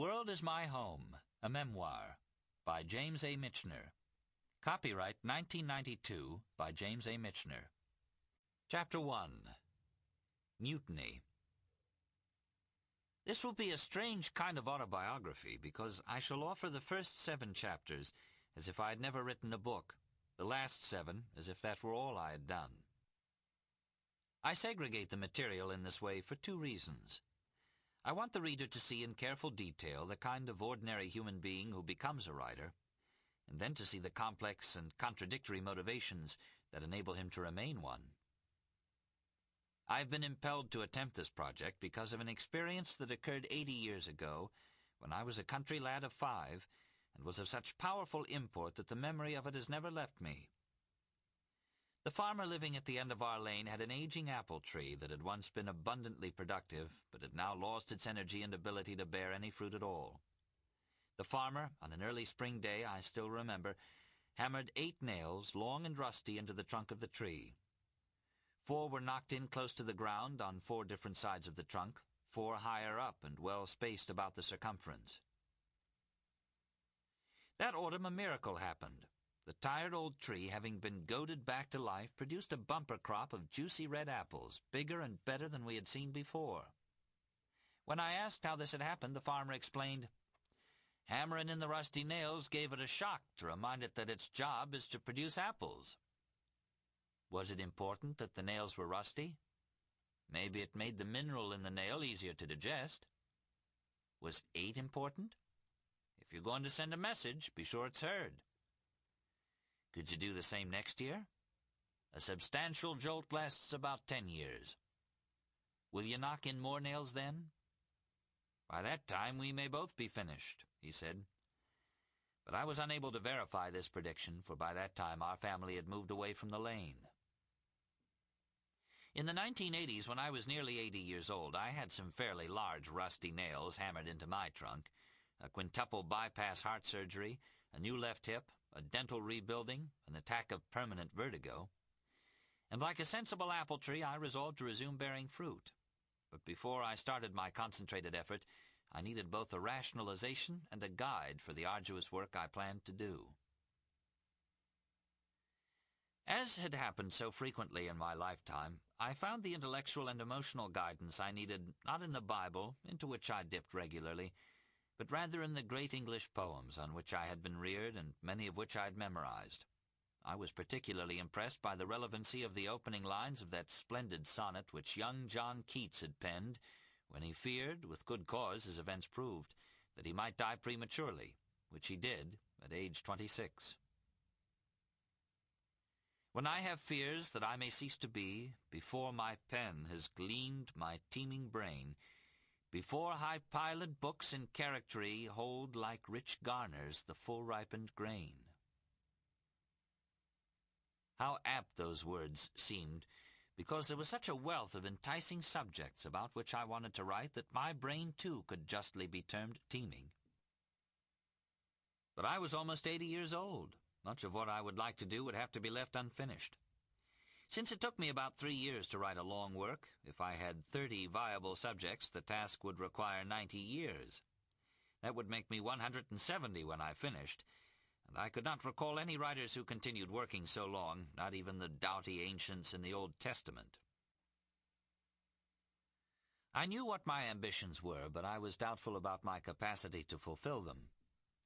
World is My Home, a Memoir, by James A. Michener. Copyright 1992 by James A. Michener. Chapter 1. Mutiny. This will be a strange kind of autobiography because I shall offer the first 7 chapters as if I had never written a book, the last 7 as if that were all I had done. I segregate the material in this way for 2 reasons. I want the reader to see in careful detail the kind of ordinary human being who becomes a writer, and then to see the complex and contradictory motivations that enable him to remain one. I have been impelled to attempt this project because of an experience that occurred 80 years ago when I was a country lad of 5 and was of such powerful import that the memory of it has never left me. The farmer living at the end of our lane had an aging apple tree that had once been abundantly productive, but had now lost its energy and ability to bear any fruit at all. The farmer, on an early spring day I still remember, hammered 8 nails, long and rusty, into the trunk of the tree. 4 were knocked in close to the ground on 4 different sides of the trunk, 4 higher up and well spaced about the circumference. That autumn a miracle happened. The tired old tree, having been goaded back to life, produced a bumper crop of juicy red apples, bigger and better than we had seen before. When I asked how this had happened, the farmer explained, "Hammering in the rusty nails gave it a shock to remind it that its job is to produce apples." Was it important that the nails were rusty? Maybe it made the mineral in the nail easier to digest. Was 8 important? If you're going to send a message, be sure it's heard. Could you do the same next year? A substantial jolt lasts about 10 years. Will you knock in more nails then? By that time we may both be finished, he said. But I was unable to verify this prediction, for by that time our family had moved away from the lane. In the 1980s, when I was nearly 80 years old, I had some fairly large rusty nails hammered into my trunk, a quintuple bypass heart surgery, a new left hip, a dental rebuilding, an attack of permanent vertigo. And like a sensible apple tree, I resolved to resume bearing fruit. But before I started my concentrated effort, I needed both a rationalization and a guide for the arduous work I planned to do. As had happened so frequently in my lifetime, I found the intellectual and emotional guidance I needed not in the Bible, into which I dipped regularly, but rather in the great English poems on which I had been reared and many of which I had memorized. I was particularly impressed by the relevancy of the opening lines of that splendid sonnet which young John Keats had penned when he feared, with good cause as events proved, that he might die prematurely, which he did at age 26. When I have fears that I may cease to be, before my pen has gleaned my teeming brain, before high-piled books in charactery hold like rich garners the full-ripened grain. How apt those words seemed, because there was such a wealth of enticing subjects about which I wanted to write that my brain too could justly be termed teeming. But I was almost 80 years old. Much of what I would like to do would have to be left unfinished. Since it took me about 3 years to write a long work, if I had 30 viable subjects, the task would require 90 years. That would make me 170 when I finished, and I could not recall any writers who continued working so long, not even the doughty ancients in the Old Testament. I knew what my ambitions were, but I was doubtful about my capacity to fulfill them.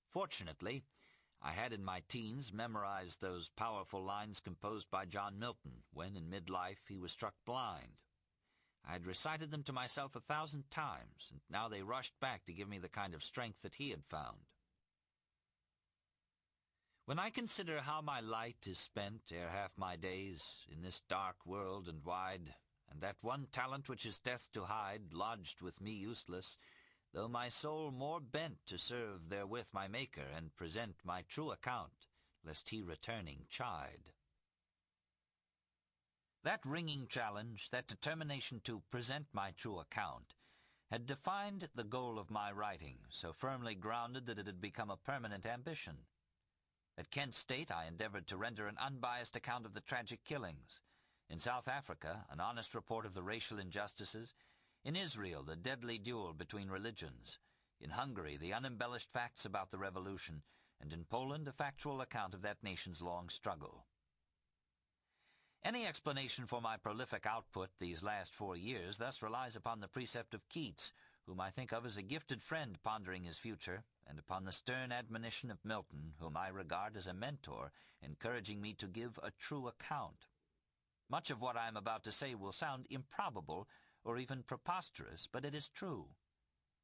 Fortunately, I had in my teens memorized those powerful lines composed by John Milton when, in midlife, he was struck blind. I had recited them to myself 1,000 times, and now they rushed back to give me the kind of strength that he had found. When I consider how my light is spent ere half my days in this dark world and wide, and that one talent which is death to hide lodged with me useless, though my soul more bent to serve therewith my Maker and present my true account, lest he returning chide. That ringing challenge, that determination to present my true account, had defined the goal of my writing, so firmly grounded that it had become a permanent ambition. At Kent State I endeavored to render an unbiased account of the tragic killings. In South Africa, an honest report of the racial injustices. In Israel, the deadly duel between religions. In Hungary, the unembellished facts about the revolution, and in Poland, a factual account of that nation's long struggle. Any explanation for my prolific output these last 4 years thus relies upon the precept of Keats, whom I think of as a gifted friend pondering his future, and upon the stern admonition of Milton, whom I regard as a mentor, encouraging me to give a true account. Much of what I am about to say will sound improbable or even preposterous, but it is true.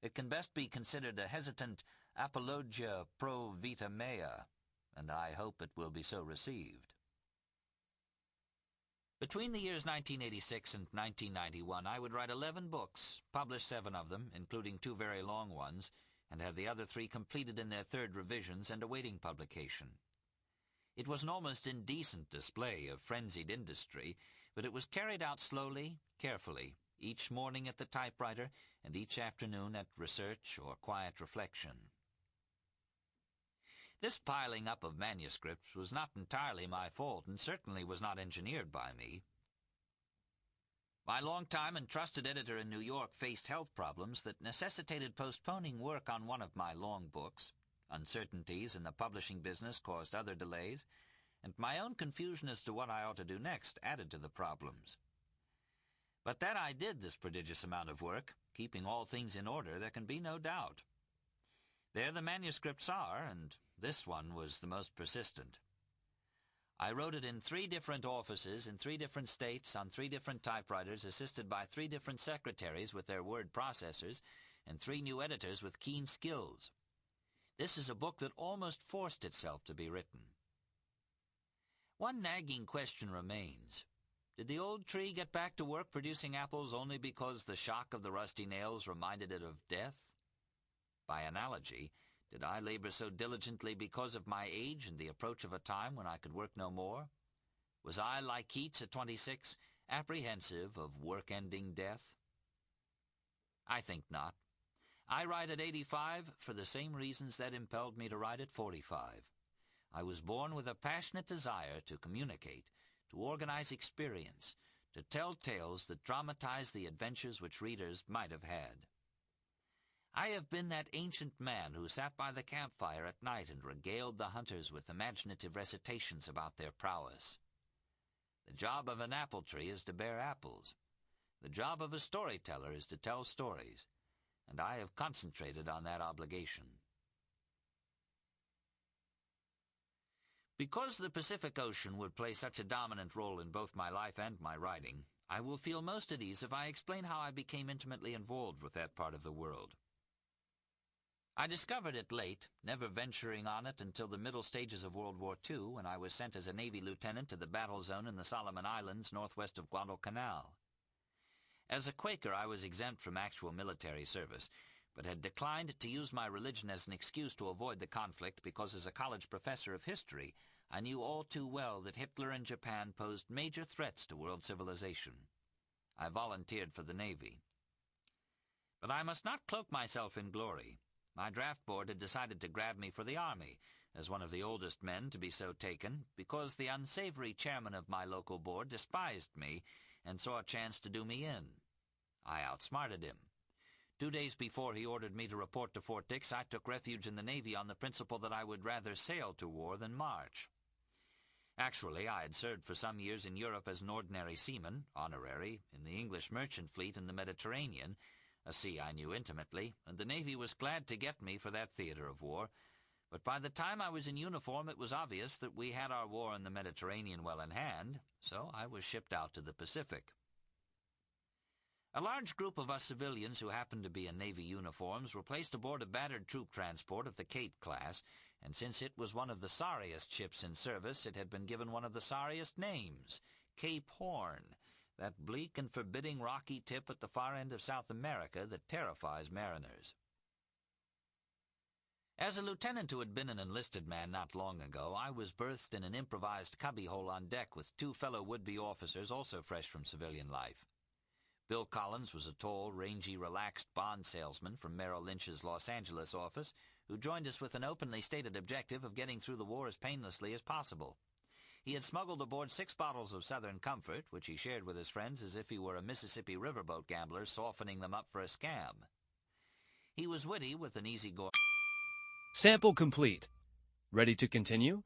It can best be considered a hesitant apologia pro vita mea, and I hope it will be so received. Between the years 1986 and 1991, I would write 11 books, publish 7 of them, including 2 very long ones, and have the other 3 completed in their 3rd revisions and awaiting publication. It was an almost indecent display of frenzied industry, but it was carried out slowly, carefully, each morning at the typewriter and each afternoon at research or quiet reflection. This piling up of manuscripts was not entirely my fault, and certainly was not engineered by me. My long-time and trusted editor in New York faced health problems that necessitated postponing work on one of my long books. Uncertainties in the publishing business caused other delays, and my own confusion as to what I ought to do next added to the problems. But that I did this prodigious amount of work, keeping all things in order, there can be no doubt. There the manuscripts are, and this one was the most persistent. I wrote it in 3 different offices, in 3 different states, on 3 different typewriters, assisted by 3 different secretaries with their word processors, and 3 new editors with keen skills. This is a book that almost forced itself to be written. One nagging question remains. Did the old tree get back to work producing apples only because the shock of the rusty nails reminded it of death? By analogy, did I labor so diligently because of my age and the approach of a time when I could work no more? Was I, like Keats at 26, apprehensive of work-ending death? I think not. I write at 85 for the same reasons that impelled me to write at 45. I was born with a passionate desire to communicate, to organize experience, to tell tales that dramatize the adventures which readers might have had. I have been that ancient man who sat by the campfire at night and regaled the hunters with imaginative recitations about their prowess. The job of an apple tree is to bear apples. The job of a storyteller is to tell stories, and I have concentrated on that obligation. Because the Pacific Ocean would play such a dominant role in both my life and my writing, I will feel most at ease if I explain how I became intimately involved with that part of the world. I discovered it late, never venturing on it until the middle stages of World War II, when I was sent as a Navy lieutenant to the battle zone in the Solomon Islands northwest of Guadalcanal. As a Quaker, I was exempt from actual military service, but had declined to use my religion as an excuse to avoid the conflict because as a college professor of history, I knew all too well that Hitler and Japan posed major threats to world civilization. I volunteered for the Navy. But I must not cloak myself in glory. My draft board had decided to grab me for the Army, as one of the oldest men to be so taken, because the unsavory chairman of my local board despised me and saw a chance to do me in. I outsmarted him. 2 days before he ordered me to report to Fort Dix, I took refuge in the Navy on the principle that I would rather sail to war than march. Actually, I had served for some years in Europe as an ordinary seaman, honorary, in the English merchant fleet in the Mediterranean, a sea I knew intimately, and the Navy was glad to get me for that theater of war. But by the time I was in uniform, it was obvious that we had our war in the Mediterranean well in hand, so I was shipped out to the Pacific. A large group of us civilians who happened to be in Navy uniforms were placed aboard a battered troop transport of the Cape class, and since it was one of the sorriest ships in service, it had been given one of the sorriest names, Cape Horn, that bleak and forbidding rocky tip at the far end of South America that terrifies mariners. As a lieutenant who had been an enlisted man not long ago, I was berthed in an improvised cubbyhole on deck with 2 fellow would-be officers also fresh from civilian life. Bill Collins was a tall, rangy, relaxed bond salesman from Merrill Lynch's Los Angeles office who joined us with an openly stated objective of getting through the war as painlessly as possible. He had smuggled aboard 6 bottles of Southern Comfort, which he shared with his friends as if he were a Mississippi riverboat gambler softening them up for a scam. He was witty with an easygoing... Sample complete. Ready to continue?